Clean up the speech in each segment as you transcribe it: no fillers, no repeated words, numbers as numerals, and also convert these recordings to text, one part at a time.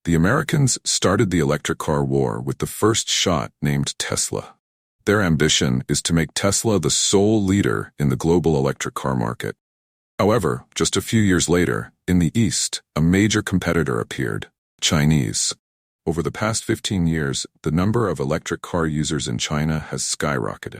The Americans started the electric car war with the first shot named Tesla. Their ambition is to make Tesla the sole leader in the global electric car market. However, just a few years later, in the East, a major competitor appeared, Chinese. Over the past 15 years, the number of electric car users in China has skyrocketed.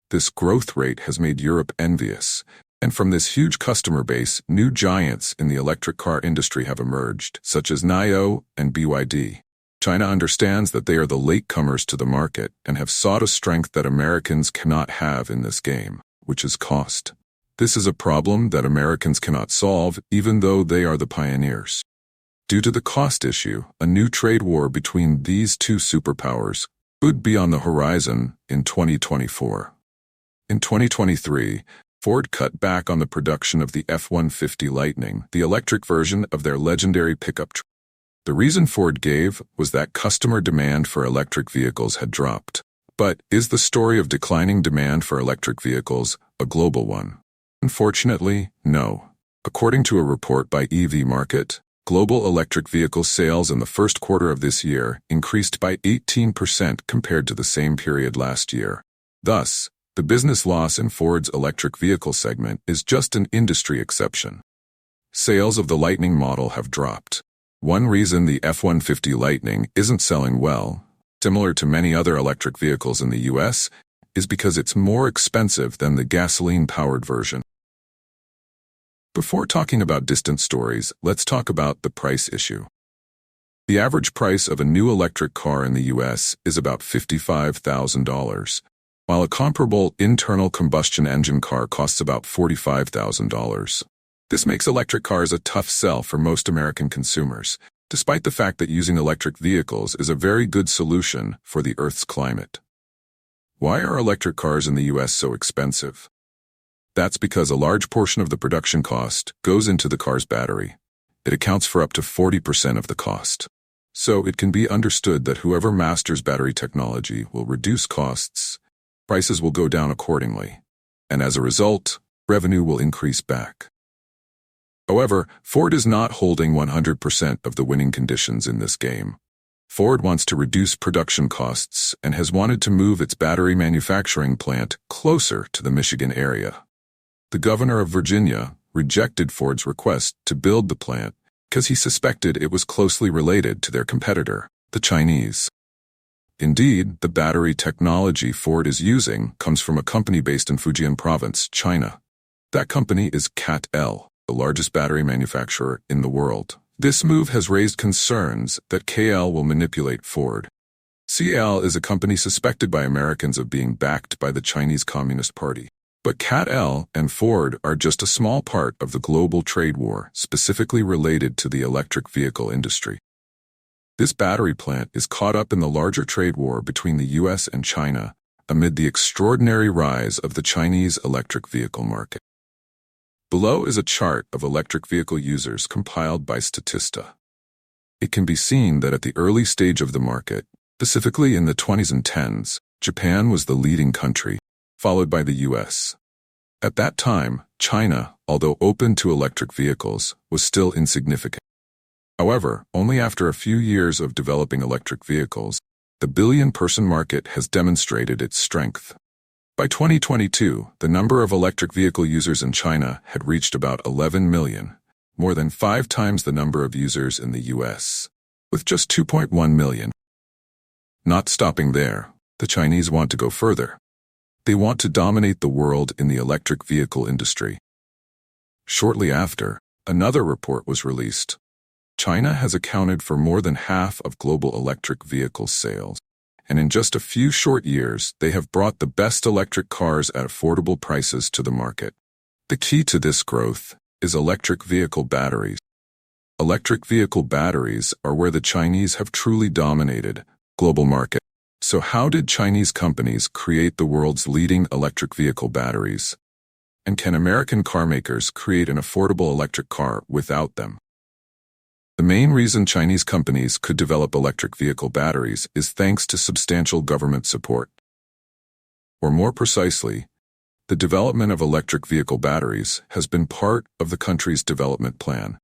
This growth rate has made Europe envious, and from this huge customer base, new giants in the electric car industry have emerged, such as NIO and BYD. China understands that they are the latecomers to the market and have sought a strength that Americans cannot have in this game, which is cost. This is a problem that Americans cannot solve, even though they are the pioneers. Due to the cost issue, a new trade war between these two superpowers could be on the horizon in 2024. In 2023, Ford cut back on the production of the F-150 Lightning, the electric version of their legendary pickup truck. The reason Ford gave was that customer demand for electric vehicles had dropped. But is the story of declining demand for electric vehicles a global one? Unfortunately, no. According to a report by EVmarket, global electric vehicle sales in the first quarter of this year increased by 18% compared to the same period last year. Thus, the business loss in Ford's electric vehicle segment is just an industry exception. Sales of the Lightning model have dropped. One reason the F-150 Lightning isn't selling well, similar to many other electric vehicles in the US, is because it's more expensive than the gasoline-powered version. Before talking about distant stories, let's talk about the price issue. The average price of a new electric car in the US is about $55,000, while a comparable internal combustion engine car costs about $45,000. This makes electric cars a tough sell for most American consumers, despite the fact that using electric vehicles is a very good solution for the Earth's climate. Why are electric cars in the US so expensive? That's because a large portion of the production cost goes into the car's battery. It accounts for up to 40% of the cost. So it can be understood that whoever masters battery technology will reduce costs, prices will go down accordingly, and as a result, revenue will increase back. However, Ford is not holding 100% of the winning conditions in this game. Ford wants to reduce production costs and has wanted to move its battery manufacturing plant closer to the Michigan area. The governor of Virginia rejected Ford's request to build the plant because he suspected it was closely related to their competitor, the Chinese. Indeed, the battery technology Ford is using comes from a company based in Fujian Province, China. That company is CATL, the largest battery manufacturer in the world. This move has raised concerns that KL will manipulate Ford. CAL is a company suspected by Americans of being backed by the Chinese Communist Party. But CATL and Ford are just a small part of the global trade war specifically related to the electric vehicle industry. This battery plant is caught up in the larger trade war between the US and China amid the extraordinary rise of the Chinese electric vehicle market. Below is a chart of electric vehicle users compiled by Statista. It can be seen that at the early stage of the market, specifically in the 20s and 10s, Japan was the leading country, followed by the US. At that time, China, although open to electric vehicles, was still insignificant. However, only after a few years of developing electric vehicles, the billion-person market has demonstrated its strength. By 2022, the number of electric vehicle users in China had reached about 11 million, more than 5 times the number of users in the US, with just 2.1 million. Not stopping there, the Chinese want to go further. They want to dominate the world in the electric vehicle industry. Shortly after, another report was released. China has accounted for more than half of global electric vehicle sales, and in just a few short years, they have brought the best electric cars at affordable prices to the market. The key to this growth is electric vehicle batteries. Electric vehicle batteries are where the Chinese have truly dominated global market. So how did Chinese companies create the world's leading electric vehicle batteries? And can American carmakers create an affordable electric car without them? The main reason Chinese companies could develop electric vehicle batteries is thanks to substantial government support. Or more precisely, the development of electric vehicle batteries has been part of the country's development plan.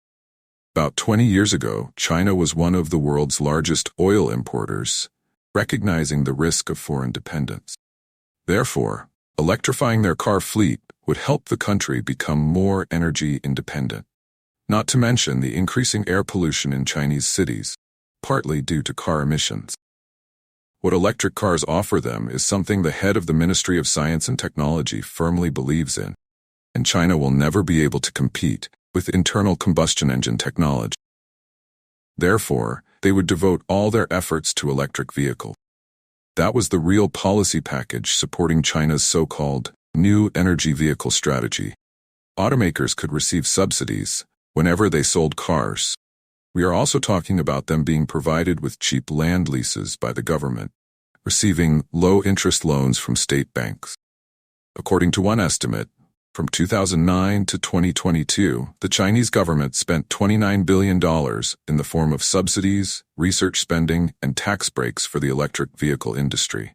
About 20 years ago, China was one of the world's largest oil importers, recognizing the risk of foreign dependence. Therefore, electrifying their car fleet would help the country become more energy independent. Not to mention the increasing air pollution in Chinese cities, partly due to car emissions. What electric cars offer them is something the head of the Ministry of Science and Technology firmly believes in, and China will never be able to compete with internal combustion engine technology. Therefore, they would devote all their efforts to electric vehicles. That was the real policy package supporting China's so-called new energy vehicle strategy. Automakers could receive subsidies whenever they sold cars. We are also talking about them being provided with cheap land leases by the government, receiving low-interest loans from state banks. According to one estimate, from 2009 to 2022, the Chinese government spent $29 billion in the form of subsidies, research spending, and tax breaks for the electric vehicle industry.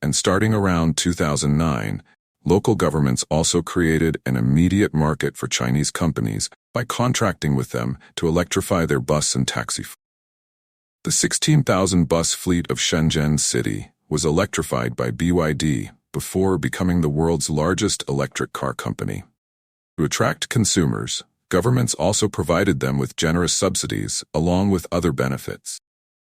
And starting around 2009, local governments also created an immediate market for Chinese companies by contracting with them to electrify their bus and taxi fleet. The 16,000 bus fleet of Shenzhen City was electrified by BYD before becoming the world's largest electric car company. To attract consumers, governments also provided them with generous subsidies along with other benefits.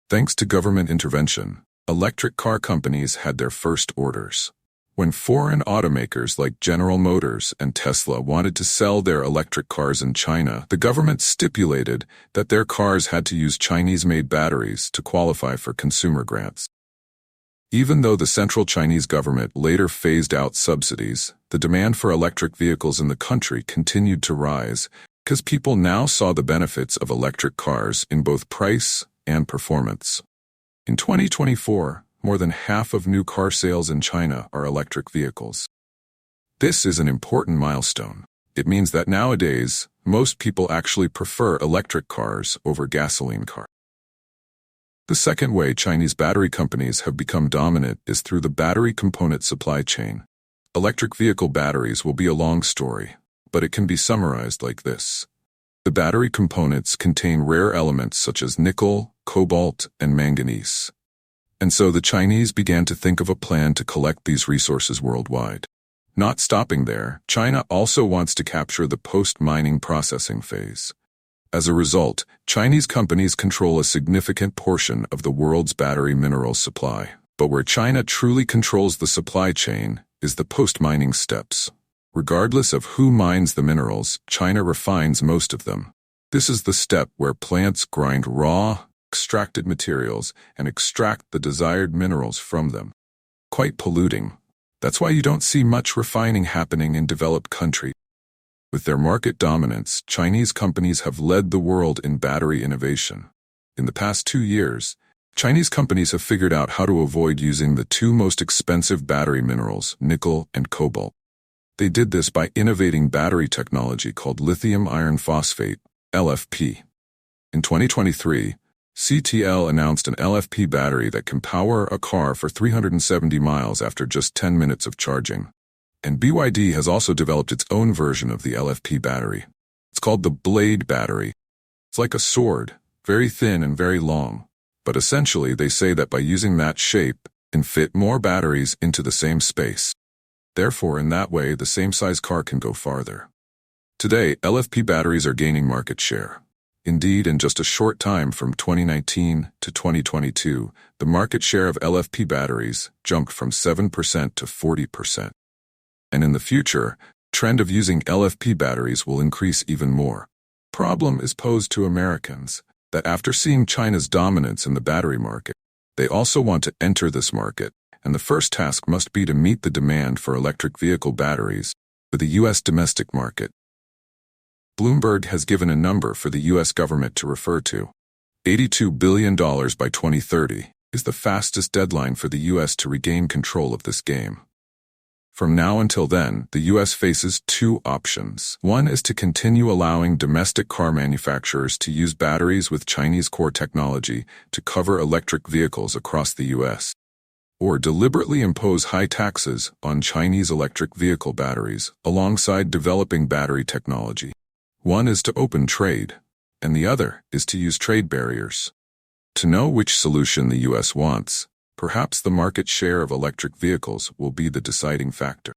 Thanks to government intervention, electric car companies had their first orders. When foreign automakers like General Motors and Tesla wanted to sell their electric cars in China, the government stipulated that their cars had to use Chinese-made batteries to qualify for consumer grants. Even though the central Chinese government later phased out subsidies, the demand for electric vehicles in the country continued to rise because people now saw the benefits of electric cars in both price and performance. In 2024, more than half of new car sales in China are electric vehicles. This is an important milestone. It means that nowadays, most people actually prefer electric cars over gasoline cars. The second way Chinese battery companies have become dominant is through the battery component supply chain. Electric vehicle batteries will be a long story, but it can be summarized like this. The battery components contain rare elements such as nickel, cobalt, and manganese. And so the Chinese began to think of a plan to collect these resources worldwide. Not stopping there, China also wants to capture the post-mining processing phase. As a result, Chinese companies control a significant portion of the world's battery minerals supply. But where China truly controls the supply chain is the post-mining steps. Regardless of who mines the minerals, China refines most of them. This is the step where plants grind raw, extracted materials and extract the desired minerals from them. Quite polluting. That's why you don't see much refining happening in developed countries. With their market dominance, Chinese companies have led the world in battery innovation. In the past 2 years, Chinese companies have figured out how to avoid using the two most expensive battery minerals, nickel and cobalt. They did this by innovating battery technology called lithium iron phosphate, LFP. In 2023, CTL announced an LFP battery that can power a car for 370 miles after just 10 minutes of charging. And BYD has also developed its own version of the LFP battery. It's called the Blade battery. It's like a sword, very thin and very long. But essentially they say that by using that shape, can fit more batteries into the same space. Therefore, in that way, the same size car can go farther. Today, LFP batteries are gaining market share. Indeed, in just a short time from 2019 to 2022, the market share of LFP batteries jumped from 7% to 40%. And in the future, trend of using LFP batteries will increase even more. Problem is posed to Americans that after seeing China's dominance in the battery market, they also want to enter this market, and the first task must be to meet the demand for electric vehicle batteries for the U.S. domestic market. Bloomberg has given a number for the U.S. government to refer to. $82 billion by 2030 is the fastest deadline for the U.S. to regain control of this game. From now until then, the U.S. faces two options. One is to continue allowing domestic car manufacturers to use batteries with Chinese core technology to cover electric vehicles across the U.S., or deliberately impose high taxes on Chinese electric vehicle batteries alongside developing battery technology. One is to open trade. and the other is to use trade barriers. To know which solution the U.S. wants, perhaps the market share of electric vehicles will be the deciding factor.